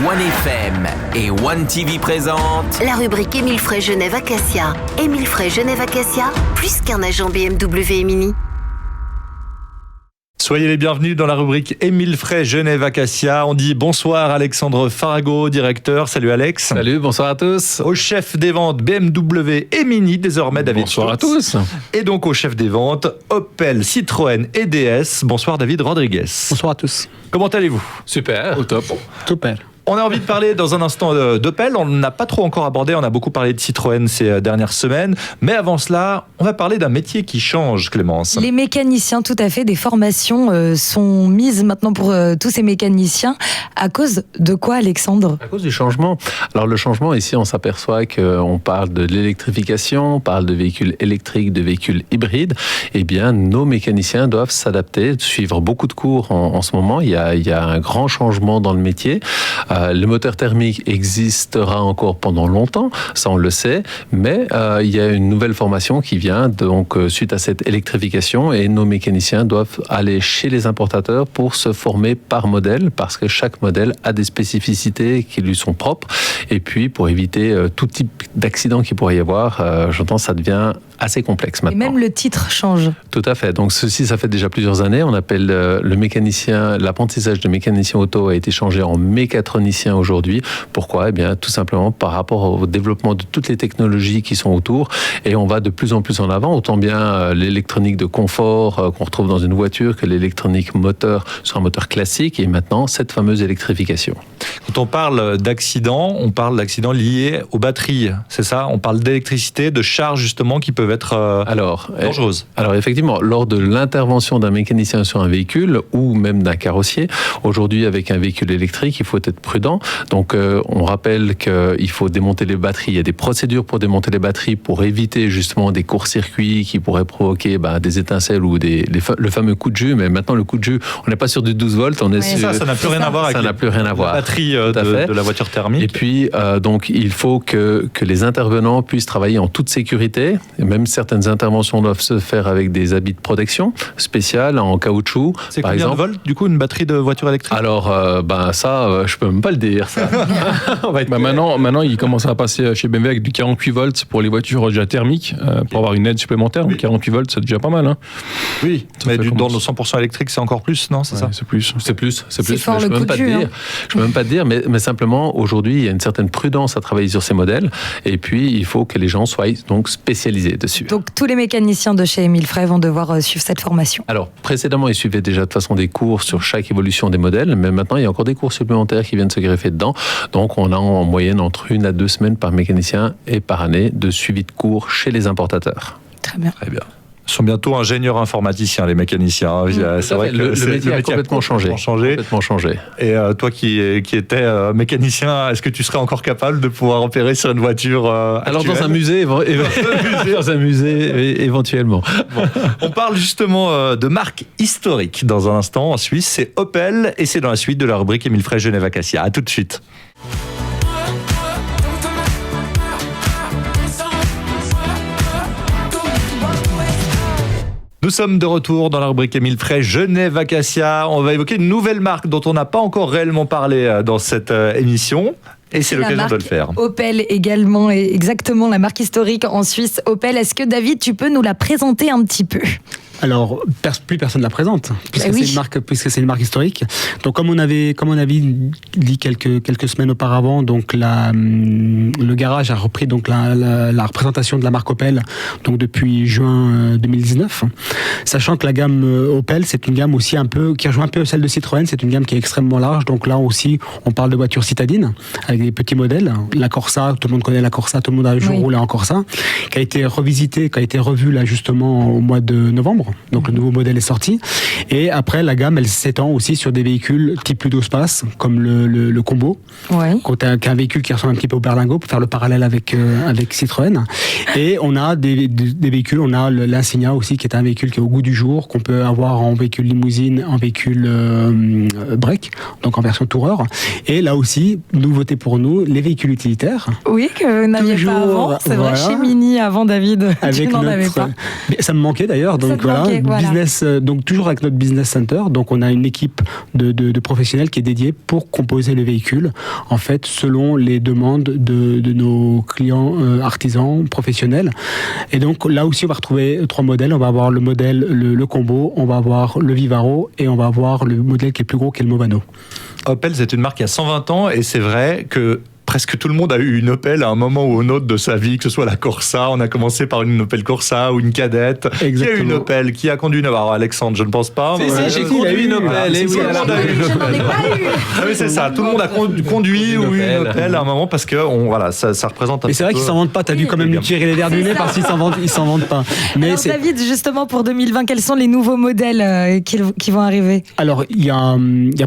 OneFM et OneTV présentent la rubrique Émile Frey Genève Acacia. Émile Frey Genève Acacia, plus qu'un agent BMW et Mini. Soyez les bienvenus dans la rubrique Émile Frey Genève Acacia. On dit bonsoir Alexandre Farago, directeur. Salut Alex. Salut, bonsoir à tous. Au chef des ventes BMW et Mini, désormais David. Bonsoir à Schultz. tous. Et donc au chef des ventes Opel, Citroën et DS. Bonsoir David Rodriguez. Bonsoir à tous. Comment allez-vous ? Super, au top. Super. On a envie de parler dans un instant d'Opel. On n'a pas trop encore abordé, on a beaucoup parlé de Citroën ces dernières semaines. Mais avant cela, on va parler d'un métier qui change, Clémence. Les mécaniciens, tout à fait, des formations sont mises maintenant pour tous ces mécaniciens. À cause de quoi, Alexandre ? À cause du changement. Alors le changement, ici, on s'aperçoit qu'on parle de l'électrification, on parle de véhicules électriques, de véhicules hybrides. Eh bien, nos mécaniciens doivent s'adapter, suivre beaucoup de cours en ce moment. Il y a un grand changement dans le métier. Le moteur thermique existera encore pendant longtemps, ça on le sait, mais il y a une nouvelle formation qui vient donc suite à cette électrification et nos mécaniciens doivent aller chez les importateurs pour se former par modèle parce que chaque modèle a des spécificités qui lui sont propres et puis pour éviter tout type d'accident qu'il pourrait y avoir, j'entends ça devient assez complexe maintenant. Et même le titre change. Tout à fait. Donc ceci, ça fait déjà plusieurs années. On appelle le mécanicien, l'apprentissage de mécanicien auto a été changé en mécatronicien aujourd'hui. Pourquoi ? Eh bien, tout simplement par rapport au développement de toutes les technologies qui sont autour. Et on va de plus en plus en avant. Autant bien l'électronique de confort qu'on retrouve dans une voiture que l'électronique moteur sur un moteur classique. Et maintenant, cette fameuse électrification. Quand on parle d'accidents, on parle d'accidents liés aux batteries. C'est ça ? On parle d'électricité, de charges justement qui peuvent être dangereuses. Alors effectivement, lors de l'intervention d'un mécanicien sur un véhicule ou même d'un carrossier, aujourd'hui avec un véhicule électrique, il faut être prudent. Donc on rappelle qu'il faut démonter les batteries. Il y a des procédures pour démonter les batteries pour éviter justement des courts-circuits qui pourraient provoquer des étincelles ou le fameux coup de jus. Mais maintenant le coup de jus, on n'est pas sur du 12 volts, on est sur... Ça n'a plus rien à voir avec la batterie de la voiture thermique. Et puis donc il faut que les intervenants puissent travailler en toute sécurité. Et même certaines interventions doivent se faire avec des habits de protection spéciales en caoutchouc. C'est par combien exemple. de volts, du coup, une batterie de voiture électrique ? Alors, je peux même pas le dire, ça. Maintenant, il commence à passer chez BMW avec du 48 volts pour les voitures déjà thermiques, pour avoir une aide supplémentaire. Donc 48 volts, c'est déjà pas mal. Hein. Oui, mais dans le 100% électrique, c'est encore plus, non ? C'est ça ? C'est plus. C'est fort le coup de jus. Je peux même pas te dire, mais simplement, aujourd'hui, il y a une certaine prudence à travailler sur ces modèles. Et puis, il faut que les gens soient donc spécialisés dessus. Donc, tous les mécaniciens de chez Émile Frey vont devoir suivre cette formation. Alors, précédemment, ils suivaient déjà de façon des cours sur chaque évolution des modèles, mais maintenant, il y a encore des cours supplémentaires qui viennent se greffer dedans. Donc, on a en moyenne entre 1 à 2 semaines par mécanicien et par année de suivi de cours chez les importateurs. Très bien. Très bien. Ils sont bientôt ingénieurs informaticiens, les mécaniciens. C'est vrai que le métier a complètement changé. Et toi qui étais mécanicien, est-ce que tu serais encore capable de pouvoir opérer sur une voiture Alors actuelle ? dans un musée, éventuellement. Bon. On parle justement de marque historique dans un instant en Suisse. C'est Opel et c'est dans la suite de la rubrique Émile Frey Genève Acacia. À tout de suite. Nous sommes de retour dans la rubrique Émile Frey Genève Acacia. On va évoquer une nouvelle marque dont on n'a pas encore réellement parlé dans cette émission. Et c'est l'occasion de le faire. Opel également, et exactement la marque historique en Suisse. Opel, est-ce que David, tu peux nous la présenter un petit peu ? Alors, plus personne ne la présente, puisque c'est une marque historique. Donc, comme on avait dit quelques semaines auparavant, donc le garage a repris donc la représentation de la marque Opel, donc depuis juin 2019. Sachant que la gamme Opel, c'est une gamme aussi qui rejoint un peu celle de Citroën. C'est une gamme qui est extrêmement large. Donc là aussi, on parle de voitures citadines avec des petits modèles. La Corsa, tout le monde connaît la Corsa, tout le monde a roulé en Corsa, qui a été revisitée, qui a été revue là justement au mois de novembre. Donc le nouveau modèle est sorti. Et après, la gamme, elle s'étend aussi sur des véhicules type plus d'espace, comme le Combo, qui est un véhicule qui ressemble un petit peu au Berlingo, pour faire le parallèle avec Citroën. Et on a des véhicules, on a l'Insignia aussi, qui est un véhicule qui est au goût du jour, qu'on peut avoir en véhicule limousine, en véhicule break, donc en version tourer. Et là aussi, nouveauté pour nous, les véhicules utilitaires. Oui, que vous n'aviez pas avant. C'est vrai, chez Mini, avant David, tu n'en avais pas. Ça me manquait d'ailleurs. Donc Business, donc toujours avec notre business center. Donc on a une équipe de professionnels qui est dédiée pour composer le véhicule, en fait, selon les demandes de nos clients artisans, professionnels. Et donc là aussi, on va retrouver 3 modèles. On va avoir le modèle, le Combo, on va avoir le Vivaro et on va avoir le modèle qui est plus gros, qui est le Movano. Opel, c'est une marque qui a 120 ans et c'est vrai que presque tout le monde a eu une Opel à un moment ou un autre de sa vie, que ce soit la Corsa. On a commencé par une Opel Corsa ou une Cadette. Exactement. Qui a eu une Opel? Qui a conduit une... Alors Alexandre, je ne pense pas. J'ai conduit une Opel. Voilà. Et oui, Tout le monde a eu une Opel. Ah oui, c'est ça. Tout le monde a conduit ou eu une Opel à un moment parce que voilà, ça représente un peu. Mais c'est vrai qu'ils s'en vendent pas. T'as dû quand même lui tirer les verres du nez parce qu'ils s'en vendent pas. Mais alors David, justement pour 2020, quels sont les nouveaux modèles qui vont arriver? Alors il y a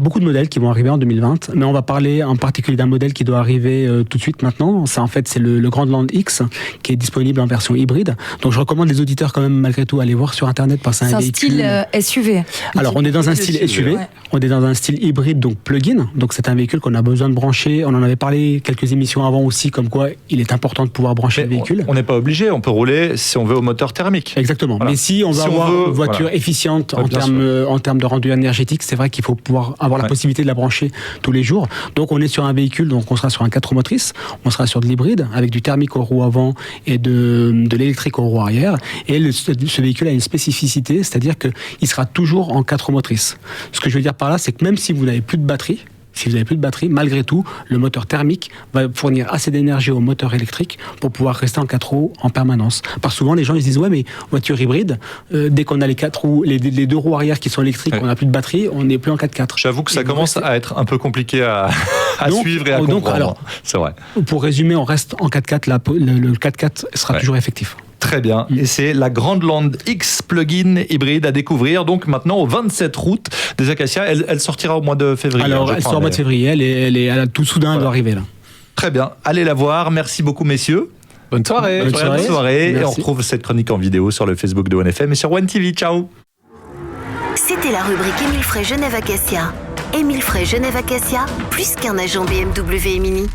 beaucoup de modèles qui vont arriver en 2020, mais on va parler en particulier d'un modèle qui doit arriver tout de suite maintenant. C'est le Grandland X qui est disponible en version hybride. Donc je recommande les auditeurs quand même malgré tout à aller voir sur internet parce que c'est un véhicule. Style SUV. Alors on est dans un style SUV, ouais. On est dans un style hybride, donc plug-in. Donc c'est un véhicule qu'on a besoin de brancher. On en avait parlé quelques émissions avant aussi, comme quoi il est important de pouvoir brancher le véhicule. On n'est pas obligé, on peut rouler si on veut au moteur thermique. Exactement. Voilà. Mais si on veut avoir une voiture efficiente en termes de rendu énergétique, c'est vrai qu'il faut pouvoir avoir la possibilité de la brancher tous les jours. Donc on est sur un véhicule, donc on sera sur un 4 motrices. On sera sur de l'hybride avec du thermique aux roues avant et de l'électrique aux roues arrière. Et ce véhicule a une spécificité, c'est-à-dire qu'il sera toujours en 4 motrices. Ce que je veux dire par là, c'est que même si vous n'avez plus de batterie, malgré tout, le moteur thermique va fournir assez d'énergie au moteur électrique pour pouvoir rester en 4 roues en permanence. Parce que souvent, les gens ils se disent ouais, mais voiture hybride, dès qu'on a les 4 roues, les 2 roues arrière qui sont électriques, on n'a plus de batterie, on n'est plus en 4x4. J'avoue que ça commence à être un peu compliqué à suivre et à comprendre. Alors, c'est vrai. Pour résumer, on reste en 4x4. Le 4x4 sera toujours effectif. Très bien. Et c'est la Grandland X plug-in hybride à découvrir. Donc maintenant au 27 août des Acacias. Elle sortira au mois de février. Alors elle sort au mois de février. Elle est tout soudain, elle doit arriver là. Très bien. Allez la voir. Merci beaucoup messieurs. Bonne soirée. Bonne soirée. Et on retrouve cette chronique en vidéo sur le Facebook de OneFM et sur One TV. Ciao. C'était la rubrique Émile Frey Genève Acacia. Émile Frey Genève Acacia, plus qu'un agent BMW et Mini.